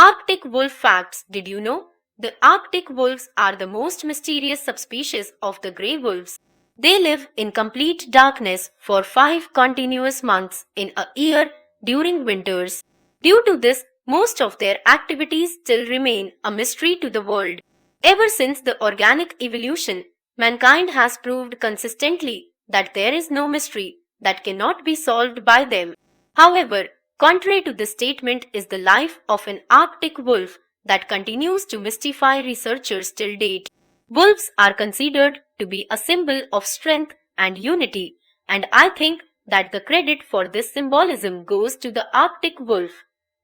Arctic wolf facts. Did you know? The Arctic wolves are the most mysterious subspecies of the grey wolves. They live in complete darkness for 5 continuous months in a year during winters. Due to this, most of their activities still remain a mystery to the world. Ever since the organic evolution, mankind has proved consistently that there is no mystery that cannot be solved by them. However, contrary to this statement is the life of an Arctic wolf that continues to mystify researchers till date. Wolves are considered to be a symbol of strength and unity, and I think that the credit for this symbolism goes to the Arctic wolf.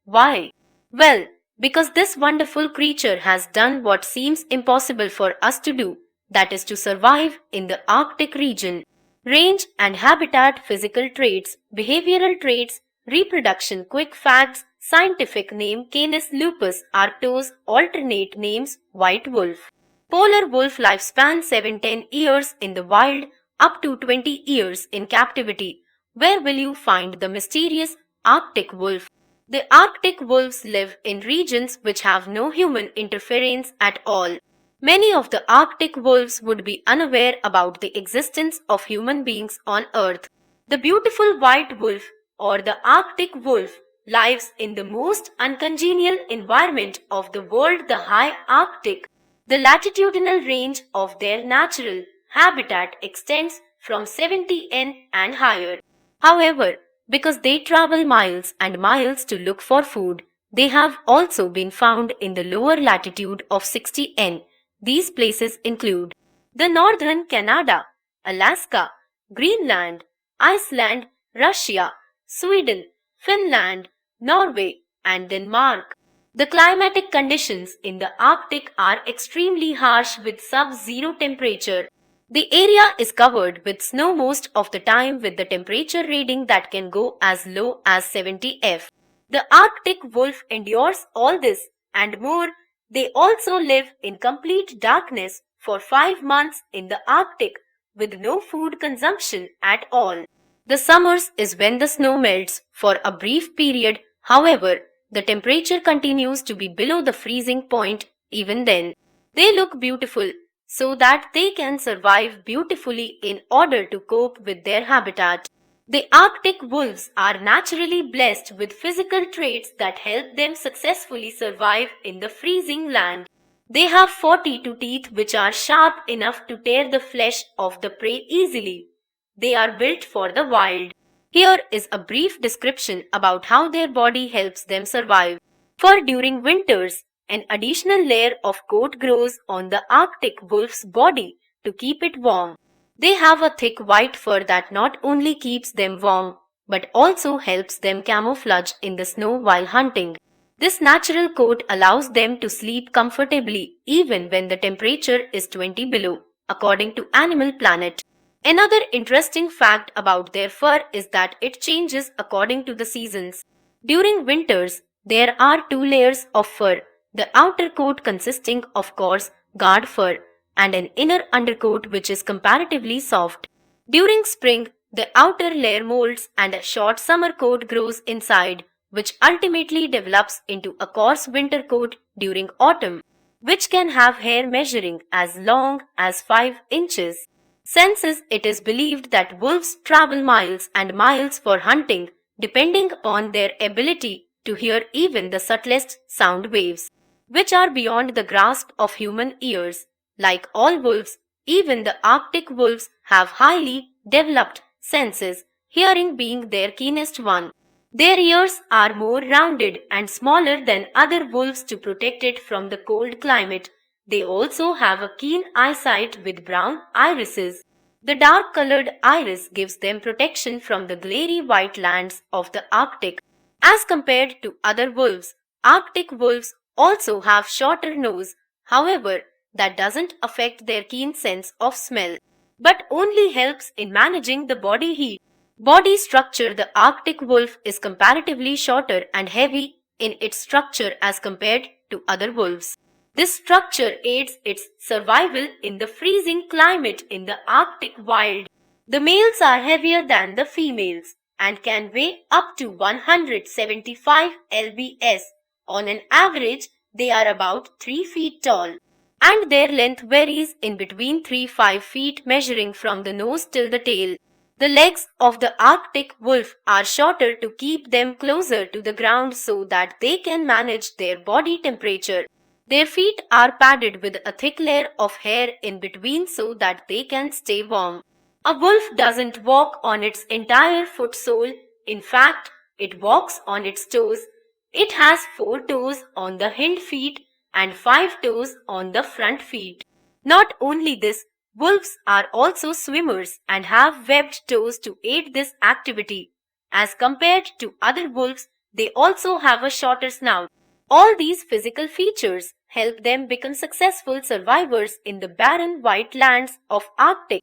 Why? Well, because this wonderful creature has done what seems impossible for us to do, that is to survive in the Arctic region. Range and habitat, physical traits, behavioral traits, reproduction, quick facts, scientific name Canis lupus arctos, alternate names white wolf. Polar wolf lifespan 7-10 years in the wild, up to 20 years in captivity. Where will you find the mysterious Arctic wolf? The Arctic wolves live in regions which have no human interference at all. Many of the Arctic wolves would be unaware about the existence of human beings on Earth. The beautiful white wolf or the Arctic wolf lives in the most uncongenial environment of the world, the high Arctic. The latitudinal range of their natural habitat extends from 70 N and higher. However, because they travel miles and miles to look for food, they have also been found in the lower latitude of 60 N. These places include the northern Canada, Alaska, Greenland, Iceland, Russia, Sweden, Finland, Norway, and Denmark. The climatic conditions in the Arctic are extremely harsh with sub-zero temperature. The area is covered with snow most of the time, with the temperature reading that can go as low as 70 F. The Arctic wolf endures all this and more. They also live in complete darkness for 5 months in the Arctic with no food consumption at all. The summers is when the snow melts for a brief period. However, the temperature continues to be below the freezing point even then. They look beautiful so that they can survive beautifully in order to cope with their habitat. The Arctic wolves are naturally blessed with physical traits that help them successfully survive in the freezing land. They have 42 teeth which are sharp enough to tear the flesh of the prey easily. They are built for the wild. Here is a brief description about how their body helps them survive. For during winters, an additional layer of coat grows on the Arctic wolf's body to keep it warm. They have a thick white fur that not only keeps them warm, but also helps them camouflage in the snow while hunting. This natural coat allows them to sleep comfortably even when the temperature is 20 below, according to Animal Planet. Another interesting fact about their fur is that it changes according to the seasons. During winters, there are 2 layers of fur, the outer coat consisting of coarse, guard fur, and an inner undercoat which is comparatively soft. During spring, the outer layer molds and a short summer coat grows inside, which ultimately develops into a coarse winter coat during autumn, which can have hair measuring as long as 5 inches. Since it is believed that wolves travel miles and miles for hunting, depending upon their ability to hear even the subtlest sound waves, which are beyond the grasp of human ears. Like all wolves, even the Arctic wolves have highly developed senses, hearing being their keenest one. Their ears are more rounded and smaller than other wolves to protect it from the cold climate. They also have a keen eyesight with brown irises. The dark-colored iris gives them protection from the glary white lands of the Arctic. As compared to other wolves, Arctic wolves also have shorter nose. However, that doesn't affect their keen sense of smell, but only helps in managing the body heat. Body structure. The Arctic wolf is comparatively shorter and heavy in its structure as compared to other wolves. This structure aids its survival in the freezing climate in the Arctic wild. The males are heavier than the females and can weigh up to 175 lbs, On an average, they are about 3 feet tall, and their length varies in between 3-5 feet, measuring from the nose till the tail. The legs of the Arctic wolf are shorter to keep them closer to the ground so that they can manage their body temperature. Their feet are padded with a thick layer of hair in between so that they can stay warm. A wolf doesn't walk on its entire foot sole. In fact, it walks on its toes. It has 4 toes on the hind feet and 5 toes on the front feet. Not only this, wolves are also swimmers and have webbed toes to aid this activity. As compared to other wolves, they also have a shorter snout. All these physical features help them become successful survivors in the barren white lands of Arctic.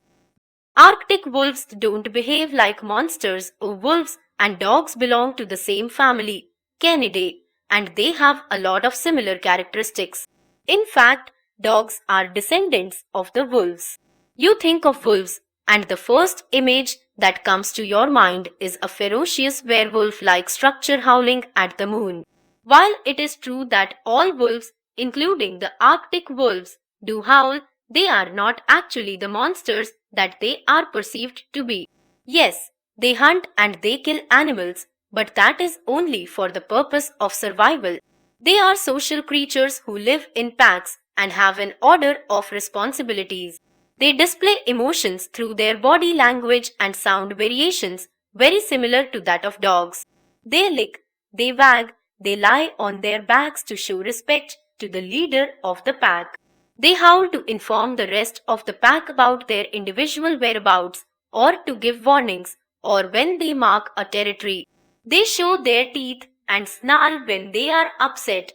Arctic wolves don't behave like monsters. Wolves and dogs belong to the same family, Canidae, and they have a lot of similar characteristics. In fact, dogs are descendants of the wolves. You think of wolves, and the first image that comes to your mind is a ferocious werewolf-like structure howling at the moon. While it is true that all wolves, including the Arctic wolves, do howl, they are not actually the monsters that they are perceived to be. Yes, they hunt and they kill animals, but that is only for the purpose of survival. They are social creatures who live in packs and have an order of responsibilities. They display emotions through their body language and sound variations, very similar to that of dogs. They lick, they wag, they lie on their backs to show respect to the leader of the pack. They howl to inform the rest of the pack about their individual whereabouts or to give warnings, or when they mark a territory. They show their teeth and snarl when they are upset.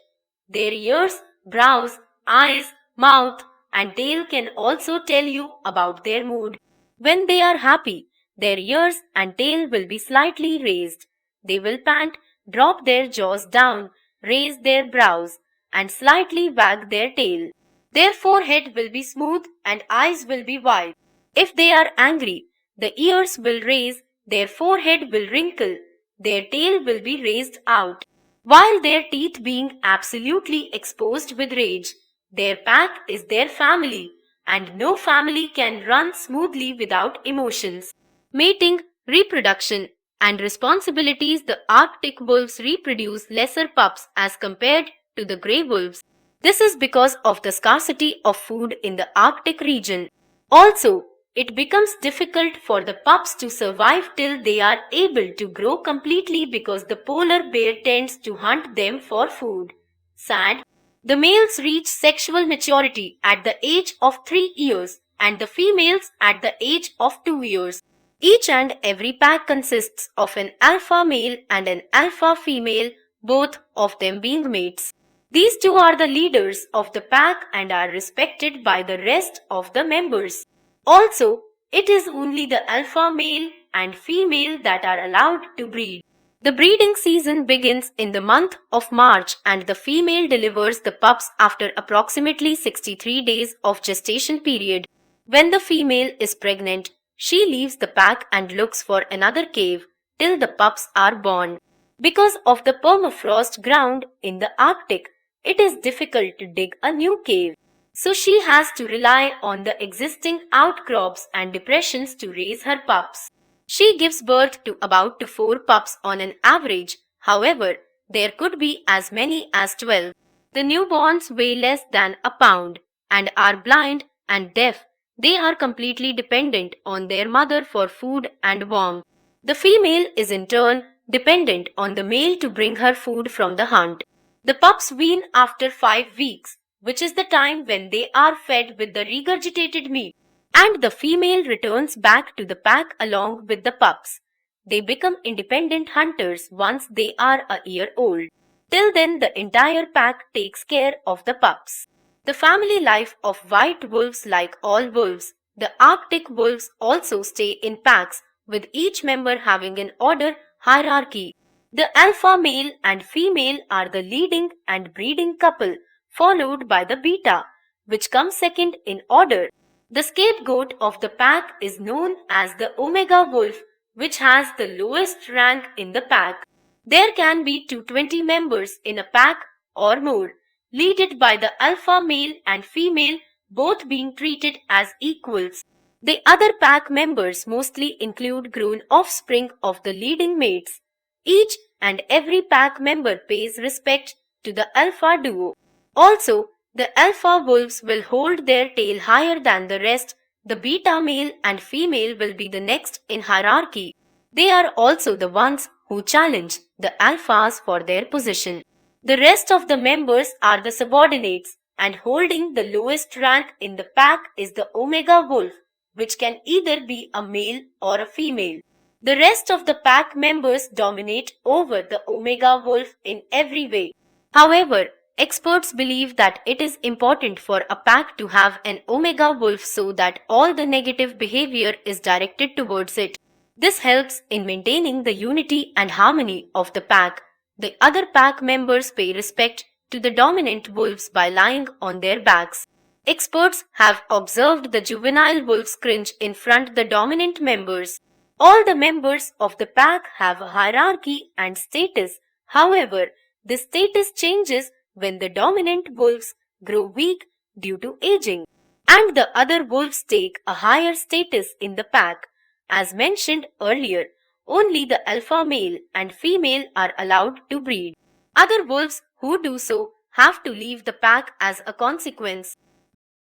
Their ears, brows, eyes, mouth, and tail can also tell you about their mood. When they are happy, their ears and tail will be slightly raised. They will pant, drop their jaws down, raise their brows, and slightly wag their tail. Their forehead will be smooth and eyes will be wide. If they are angry, the ears will raise, their forehead will wrinkle, their tail will be raised out, while their teeth being absolutely exposed with rage. Their pack is their family, and no family can run smoothly without emotions. Mating, reproduction, and responsibilities. The Arctic wolves reproduce lesser pups as compared to the grey wolves. This is because of the scarcity of food in the Arctic region. Also, it becomes difficult for the pups to survive till they are able to grow completely because the polar bear tends to hunt them for food. Sad. The males reach sexual maturity at the age of 3 years and the females at the age of 2 years. Each and every pack consists of an alpha male and an alpha female, both of them being mates. These two are the leaders of the pack and are respected by the rest of the members. Also, it is only the alpha male and female that are allowed to breed. The breeding season begins in the month of March and the female delivers the pups after approximately 63 days of gestation period. When the female is pregnant, she leaves the pack and looks for another cave till the pups are born. Because of the permafrost ground in the Arctic, it is difficult to dig a new cave. So she has to rely on the existing outcrops and depressions to raise her pups. She gives birth to about 4 pups on an average. However, there could be as many as 12. The newborns weigh less than a pound and are blind and deaf. They are completely dependent on their mother for food and warmth. The female is in turn dependent on the male to bring her food from the hunt. The pups wean after 5 weeks, which is the time when they are fed with the regurgitated meat, and the female returns back to the pack along with the pups. They become independent hunters once they are a year old. Till then, the entire pack takes care of the pups. The family life of white wolves, like all wolves, the Arctic wolves also stay in packs, with each member having an order hierarchy. The alpha male and female are the leading and breeding couple, followed by the beta, which comes second in order. The scapegoat of the pack is known as the omega wolf, which has the lowest rank in the pack. There can be 220 members in a pack, or more, led by the alpha male and female both being treated as equals. The other pack members mostly include grown offspring of the leading mates. Each and every pack member pays respect to the alpha duo. Also, the alpha wolves will hold their tail higher than the rest. The beta male and female will be the next in hierarchy. They are also the ones who challenge the alphas for their position. The rest of the members are the subordinates, and holding the lowest rank in the pack is the omega wolf, which can either be a male or a female. The rest of the pack members dominate over the omega wolf in every way. However, experts believe that it is important for a pack to have an omega wolf so that all the negative behavior is directed towards it. This helps in maintaining the unity and harmony of the pack. The other pack members pay respect to the dominant wolves by lying on their backs. Experts have observed the juvenile wolves cringe in front of the dominant members. All the members of the pack have a hierarchy and status. However, the status changes when the dominant wolves grow weak due to aging, and the other wolves take a higher status in the pack. As mentioned earlier, only the alpha male and female are allowed to breed. Other wolves who do so have to leave the pack as a consequence.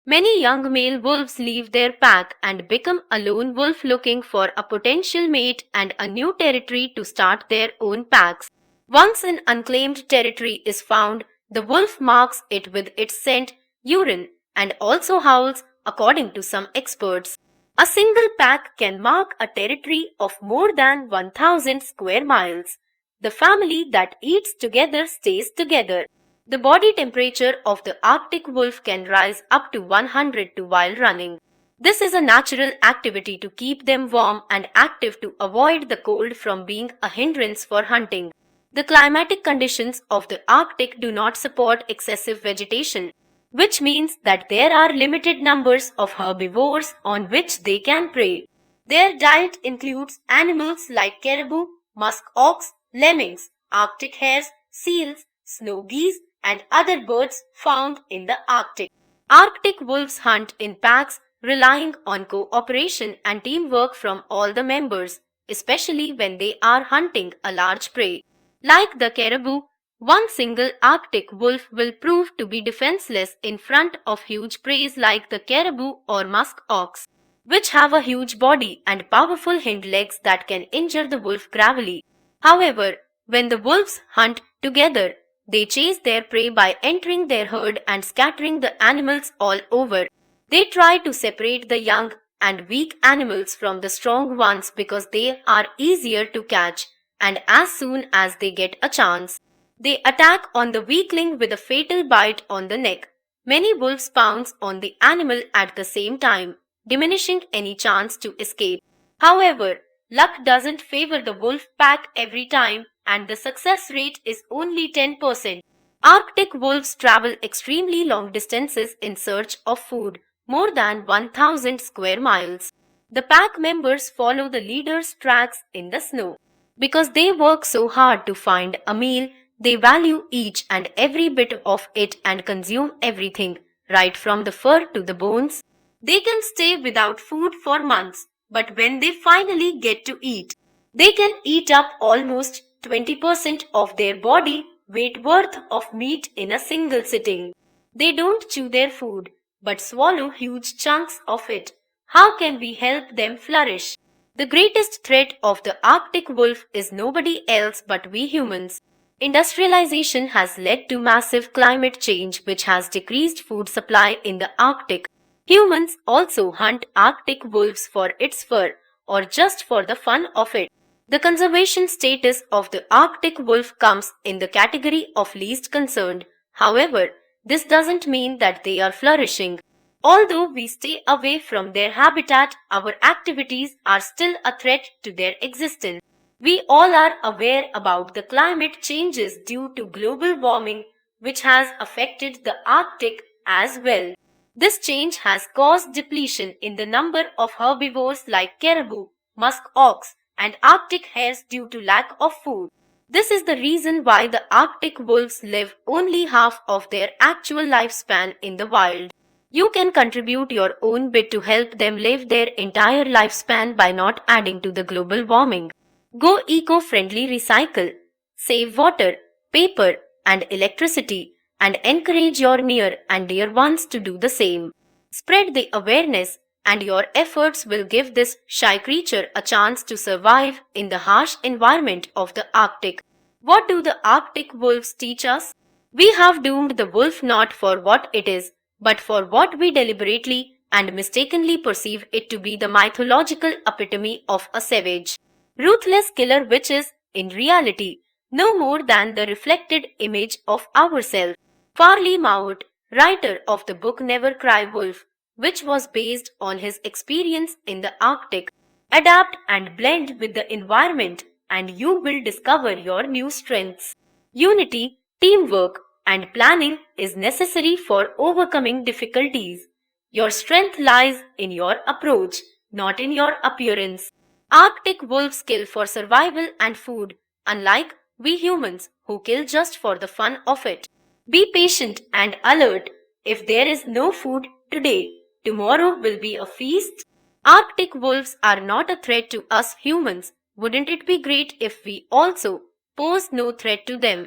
Many young male wolves leave their pack and become a lone wolf looking for a potential mate and a new territory to start their own packs. Once an unclaimed territory is found, the wolf marks it with its scent, urine, and also howls, according to some experts. A single pack can mark a territory of more than 1,000 square miles. The family that eats together stays together. The body temperature of the Arctic wolf can rise up to 102 while running. This is a natural activity to keep them warm and active to avoid the cold from being a hindrance for hunting. The climatic conditions of the Arctic do not support excessive vegetation, which means that there are limited numbers of herbivores on which they can prey. Their diet includes animals like caribou, musk ox, lemmings, Arctic hares, seals, snow geese, and other birds found in the Arctic. Arctic wolves hunt in packs, relying on cooperation and teamwork from all the members, especially when they are hunting a large prey. Like the caribou, one single Arctic wolf will prove to be defenseless in front of huge prey like the caribou or musk ox, which have a huge body and powerful hind legs that can injure the wolf gravely. However, when the wolves hunt together, they chase their prey by entering their herd and scattering the animals all over. They try to separate the young and weak animals from the strong ones because they are easier to catch, and as soon as they get a chance, they attack on the weakling with a fatal bite on the neck. Many wolves pounce on the animal at the same time, diminishing any chance to escape. However, luck doesn't favor the wolf pack every time, and the success rate is only 10%. Arctic wolves travel extremely long distances in search of food, more than 1,000 square miles. The pack members follow the leader's tracks in the snow. Because they work so hard to find a meal, they value each and every bit of it and consume everything, right from the fur to the bones. They can stay without food for months, but when they finally get to eat, they can eat up almost 20% of their body weight worth of meat in a single sitting. They don't chew their food, but swallow huge chunks of it. How can we help them flourish? The greatest threat of the Arctic wolf is nobody else but we humans. Industrialization has led to massive climate change which has decreased food supply in the Arctic. Humans also hunt Arctic wolves for its fur or just for the fun of it. The conservation status of the Arctic wolf comes in the category of least concerned. However, this doesn't mean that they are flourishing. Although we stay away from their habitat, our activities are still a threat to their existence. We all are aware about the climate changes due to global warming, which has affected the Arctic as well. This change has caused depletion in the number of herbivores like caribou, musk ox, and Arctic hares due to lack of food. This is the reason why the Arctic wolves live only half of their actual lifespan in the wild. You can contribute your own bit to help them live their entire lifespan by not adding to the global warming. Go eco-friendly, recycle, save water, paper, and electricity, and encourage your near and dear ones to do the same. Spread the awareness, and your efforts will give this shy creature a chance to survive in the harsh environment of the Arctic. What do the Arctic wolves teach us? We have doomed the wolf not for what it is, but for what we deliberately and mistakenly perceive it to be, the mythological epitome of a savage, ruthless killer, which is, in reality, no more than the reflected image of ourselves. Farley Mount, writer of the book Never Cry Wolf, which was based on his experience in the Arctic, adapt and blend with the environment, and you will discover your new strengths. Unity, teamwork, and planning is necessary for overcoming difficulties. Your strength lies in your approach, not in your appearance. Arctic wolves kill for survival and food, unlike we humans who kill just for the fun of it. Be patient and alert. If there is no food today, tomorrow will be a feast. Arctic wolves are not a threat to us humans. Wouldn't it be great if we also posed no threat to them?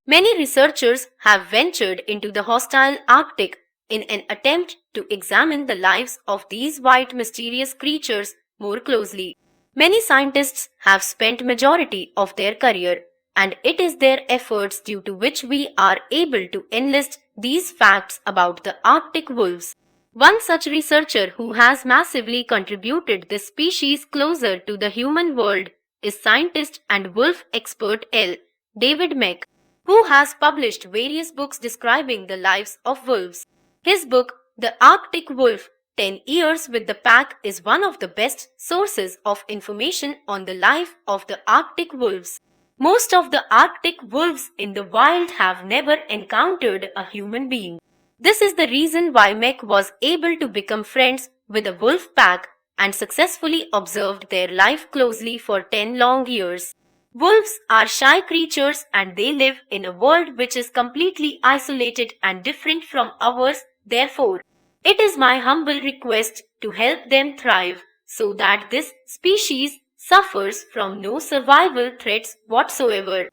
Many researchers have ventured into the hostile Arctic in an attempt to examine the lives of these white mysterious creatures more closely. Many scientists have spent majority of their career, and it is their efforts due to which we are able to enlist these facts about the Arctic wolves. One such researcher who has massively contributed this species closer to the human world is scientist and wolf expert L. David Meek, who has published various books describing the lives of wolves. His book, The Arctic Wolf, 10 Years with the Pack, is one of the best sources of information on the life of the Arctic wolves. Most of the Arctic wolves in the wild have never encountered a human being. This is the reason why Meek was able to become friends with a wolf pack and successfully observed their life closely for 10 long years. Wolves are shy creatures and they live in a world which is completely isolated and different from ours. Therefore, it is my humble request to help them thrive so that this species suffers from no survival threats whatsoever.